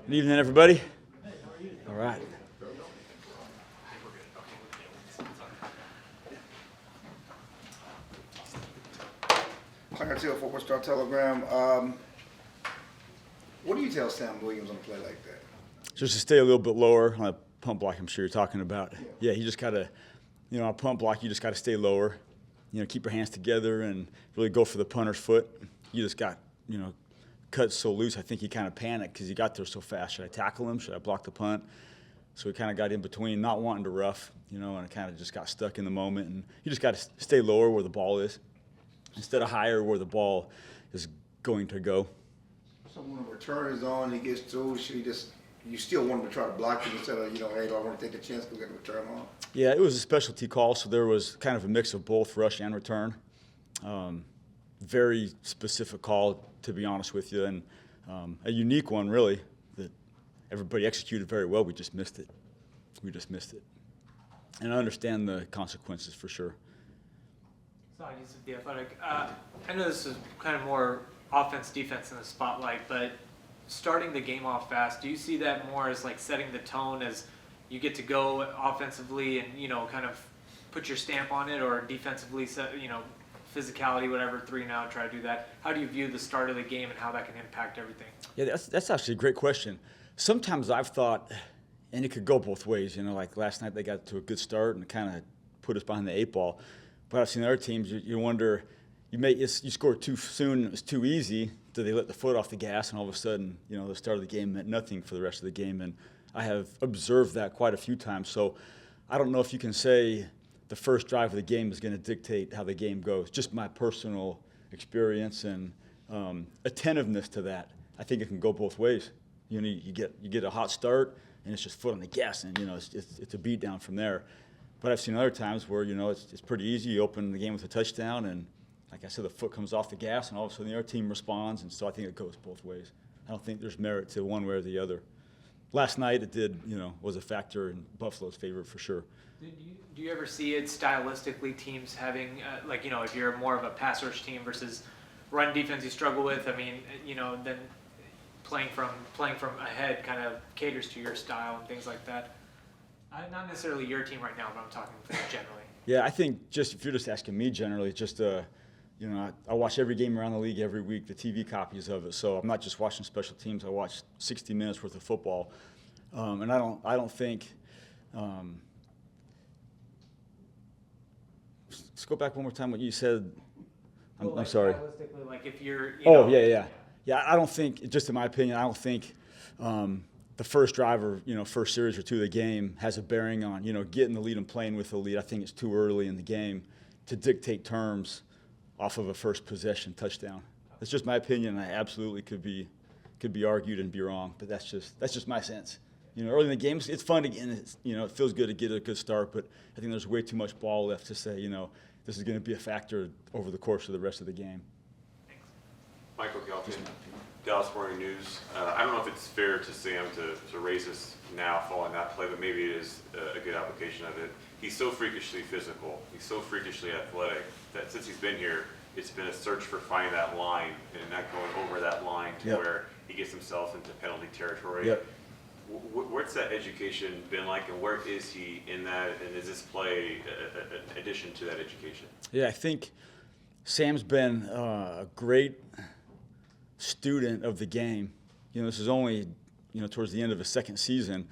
Good evening, everybody. All right. Clarence Hill, Football Star Telegram. What do you tell Sam Williams on a play like that? Just to stay a little bit lower on a pump block, I'm sure you're talking about. Yeah, you just got to, on a pump block, you just got to stay lower. Keep your hands together and really go for the punter's foot. You just got, cut so loose. I think he kind of panicked because he got there so fast. Should I tackle him? Should I block the punt? So he kind of got in between, not wanting to rough, and kind of just got stuck in the moment. And you just got to stay lower where the ball is instead of higher where the ball is going to go. So when a return is on, he gets through, you still want him to try to block him instead of, hey, do I want to take a chance because we got a return on? Yeah, it was a specialty call, so there was kind of a mix of both rush and return. Very specific call, to be honest with you, and a unique one, really, that everybody executed very well. We just missed it. And I understand the consequences for sure. So I use the Athletic. I know this is kind of more offense, defense in the spotlight, but starting the game off fast, do you see that more as like setting the tone as you get to go offensively and, kind of put your stamp on it, or defensively, physicality, whatever, 3-and-out, try to do that? How do you view the start of the game and how that can impact everything? Yeah, that's actually a great question. Sometimes I've thought, and it could go both ways, like last night they got to a good start and kind of put us behind the 8-ball. But I've seen other teams, you wonder, you score too soon, it's too easy, do they let the foot off the gas, and all of a sudden, the start of the game meant nothing for the rest of the game. And I have observed that quite a few times. So I don't know if you can say the first drive of the game is going to dictate how the game goes. Just my personal experience and attentiveness to that. I think it can go both ways. You get a hot start and it's just foot on the gas, and it's a beat down from there. But I've seen other times where it's pretty easy. You open the game with a touchdown, and like I said, the foot comes off the gas, and all of a sudden the other team responds. And so I think it goes both ways. I don't think there's merit to one way or the other. Last night it did, was a factor in Buffalo's favor for sure. Do you ever see it stylistically, teams having, if you're more of a pass rush team versus run defense you struggle with, then playing from ahead kind of caters to your style and things like that? Not necessarily your team right now, but I'm talking generally. Yeah, I think if you're just asking me generally, I watch every game around the league every week, the TV copies of it. So I'm not just watching special teams. I watch 60 minutes worth of football, and I don't think. Let's go back one more time. What you said. I'm sorry. Stylistically, like if you're. Yeah. I don't think, just in my opinion, I don't think the first drive or first series or two of the game has a bearing on getting the lead and playing with the lead. I think it's too early in the game to dictate terms off of a first possession touchdown. That's just my opinion. I absolutely could be argued and be wrong, but that's just my sense. Early in the games, it's fun again. It feels good to get a good start, but I think there's way too much ball left to say, this is going to be a factor over the course of the rest of the game. Michael Gallup, Dallas Morning News. I don't know if it's fair to Sam to raise this now following that play, but maybe it is a good application of it. He's so freakishly physical, he's so freakishly athletic that since he's been here, it's been a search for finding that line and not going over that line to where he gets himself into penalty territory. Yep. What's that education been like, and where is he in that, and is this play an addition to that education? Yeah, I think Sam's been a great student of the game. This is only, towards the end of his second season,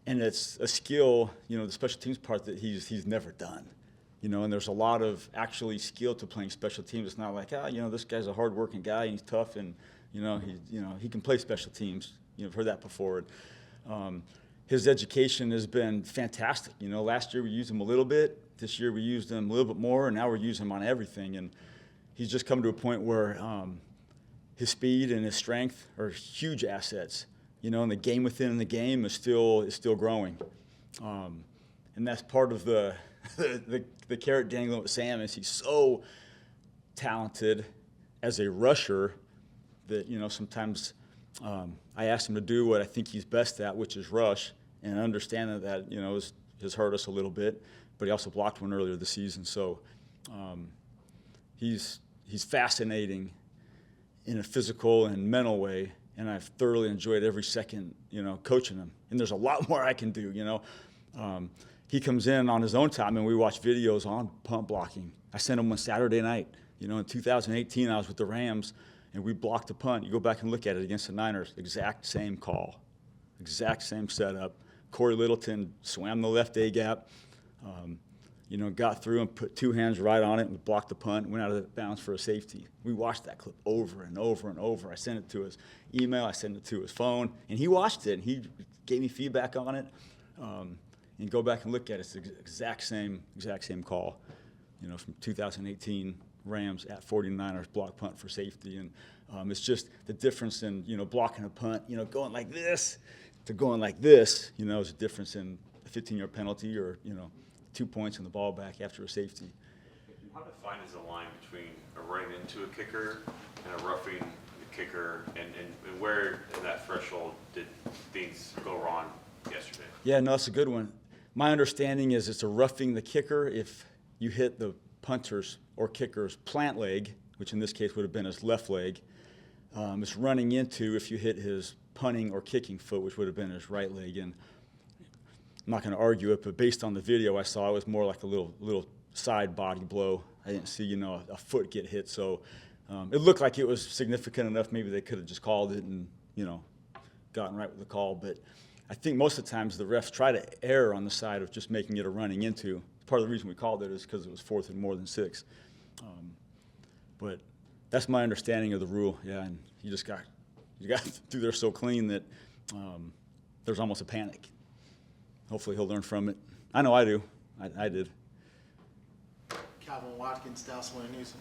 and it's a skill, the special teams part that he's never done. And there's a lot of actually skill to playing special teams. It's not like, this guy's a hard-working guy and he's tough and, he can play special teams. I've heard that before. His education has been fantastic. Last year we used him a little bit. This year we used him a little bit more, and now we're using him on everything. And he's just come to a point where his speed and his strength are huge assets. And the game within the game is still growing. And that's part of the carrot dangling with Sam is he's so talented as a rusher that sometimes I asked him to do what I think he's best at, which is rush, and understanding that has hurt us a little bit. But he also blocked one earlier this season, so he's fascinating in a physical and mental way, and I've thoroughly enjoyed every second, coaching him. And there's a lot more I can do, He comes in on his own time, and we watch videos on punt blocking. I sent him one Saturday night. In 2018, I was with the Rams, and we blocked a punt. You go back and look at it against the Niners, exact same call, exact same setup. Corey Littleton swam the left A gap, got through and put two hands right on it and blocked the punt, went out of bounds for a safety. We watched that clip over and over and over. I sent it to his email, I sent it to his phone, and he watched it, and he gave me feedback on it. And go back and look at it, it's the exact same call, from 2018 Rams at 49ers block punt for safety. And it's just the difference in, blocking a punt, going like this to going like this, is a difference in a 15-yard penalty or, 2 points in the ball back after a safety. How defined is the line between a running into a kicker and a roughing the kicker, and where in that threshold did things go wrong yesterday? Yeah, no, that's a good one. My understanding is it's a roughing the kicker if you hit the punter's or kicker's plant leg, which in this case would have been his left leg. It's running into if you hit his punting or kicking foot, which would have been his right leg. And I'm not going to argue it, but based on the video I saw, it was more like a little side body blow. I didn't see, a foot get hit. So it looked like it was significant enough. Maybe they could have just called it and, gotten right with the call. But I think most of the times the refs try to err on the side of just making it a running into. Part of the reason we called it is because it was 4th and more than 6. But that's my understanding of the rule. Yeah, and you got through there so clean that there's almost a panic. Hopefully he'll learn from it. I know I do. I did. Calvin Watkins, Dallas Morning News.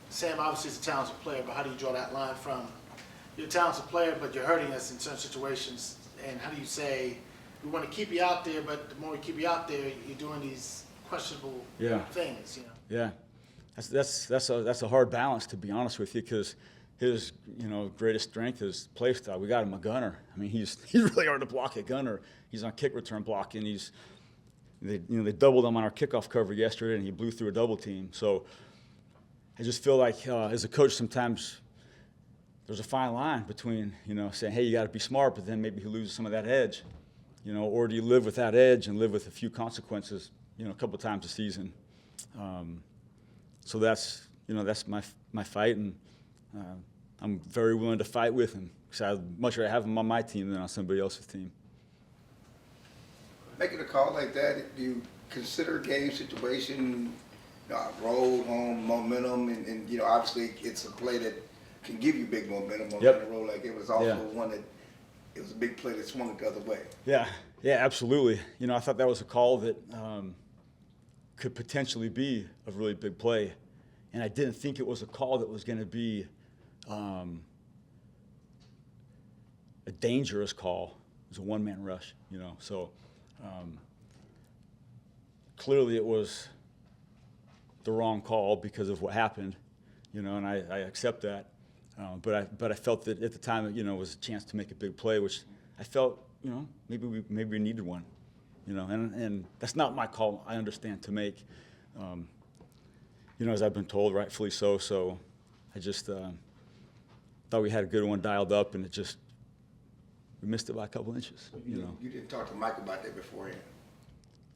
Sam obviously is a talented player, but how do you draw that line from you're a talented player, but you're hurting us in certain situations? And how do you say we want to keep you out there, but the more we keep you out there, you're doing these questionable things, Yeah, that's a hard balance, to be honest with you, because his greatest strength is play style. We got him a gunner. I mean, he's really hard to block a gunner. He's on kick return blocking. They doubled him on our kickoff cover yesterday, and he blew through a double team. So I just feel like as a coach sometimes there's a fine line between saying, hey, you got to be smart, but then maybe he loses some of that edge, or do you live with that edge and live with a few consequences, a couple times a season. So that's my fight, and I'm very willing to fight with him because I'd much rather have him on my team than on somebody else's team. Making a call like that, do you consider game situation, road, home, momentum, and obviously it's a play that can give you big momentum on a roll like it was also one that it was a big play that swung it the other way. Yeah, absolutely. I thought that was a call that could potentially be a really big play, and I didn't think it was a call that was going to be a dangerous call. It was a one-man rush, so clearly it was the wrong call because of what happened, and I accept that. But I felt that at the time, it was a chance to make a big play, which I felt, maybe we needed one, and that's not my call. I understand to make, as I've been told, rightfully so. So I just thought we had a good one dialed up, and we missed it by a couple inches. You didn't talk to Mike about that beforehand.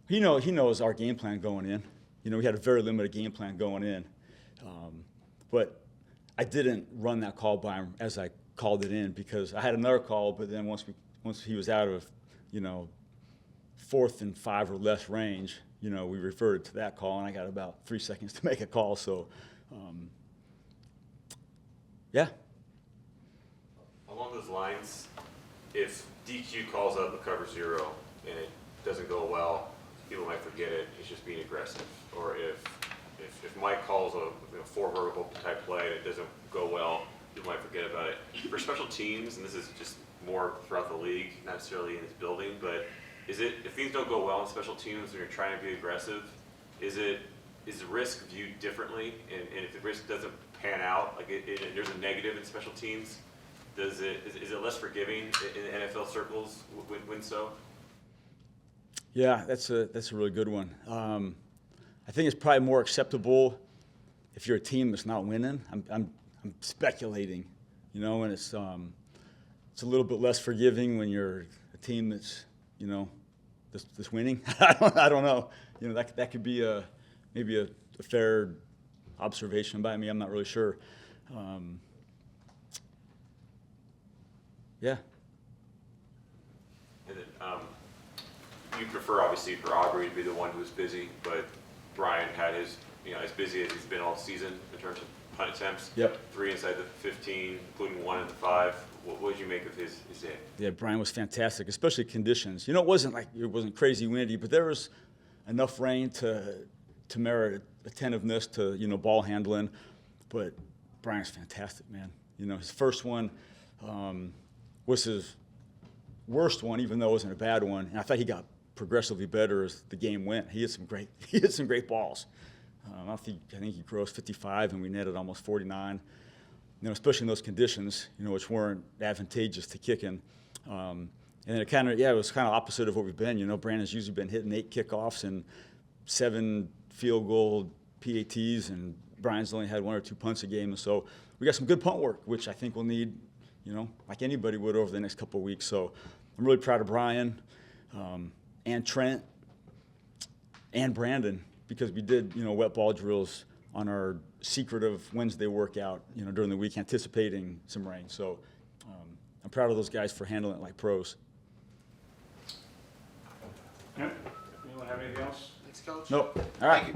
He knows our game plan going in. We had a very limited game plan going in, but I didn't run that call by him as I called it in because I had another call, but then once he was out of, 4th and 5 or less range, we reverted to that call, and I got about 3 seconds to make a call. So, yeah. Along those lines, if DQ calls up a cover 0 and it doesn't go well, people might forget it. He's just being aggressive. Or if Mike calls a 4 vertical type play and it doesn't go well, people might forget about it. For special teams, and this is just more throughout the league, not necessarily in this building, but if things don't go well in special teams when you're trying to be aggressive, is the risk viewed differently? And if the risk doesn't pan out, like there's a negative in special teams, is it less forgiving in NFL circles when so? Yeah, that's a really good one. I think it's probably more acceptable if you're a team that's not winning. I'm speculating, and it's it's a little bit less forgiving when you're a team that's, you know, that's winning. I don't know. You know, that could be maybe a fair observation by me. I'm not really sure. Yeah. And then, you prefer obviously for Aubrey to be the one who was busy, but Brian had his, you know, as busy as he's been all season in terms of punt attempts. Yep. 3 inside the 15, including 1 in the 5. What did you make of his day? Yeah, Brian was fantastic, especially conditions. You know, it wasn't crazy windy, but there was enough rain to merit attentiveness to, you know, ball handling. But Brian's fantastic, man. You know, his first one was his worst one, even though it wasn't a bad one. And I thought he got progressively better as the game went. He hit some great balls. I think he grossed 55, and we netted almost 49. You know, especially in those conditions, you know, which weren't advantageous to kicking. And it was kind of opposite of what we've been. You know, Brandon's usually been hitting 8 kickoffs and 7 field goal PATs, and Brian's only had 1 or 2 punts a game. And so we got some good punt work, which I think we'll need, you know, like anybody would over the next couple of weeks. So I'm really proud of Brian and Trent and Brandon, because we did, you know, wet ball drills on our secretive Wednesday workout, you know, during the week, anticipating some rain. So I'm proud of those guys for handling it like pros. Yep. Anyone have anything else? Thanks, Coach. Nope. All right.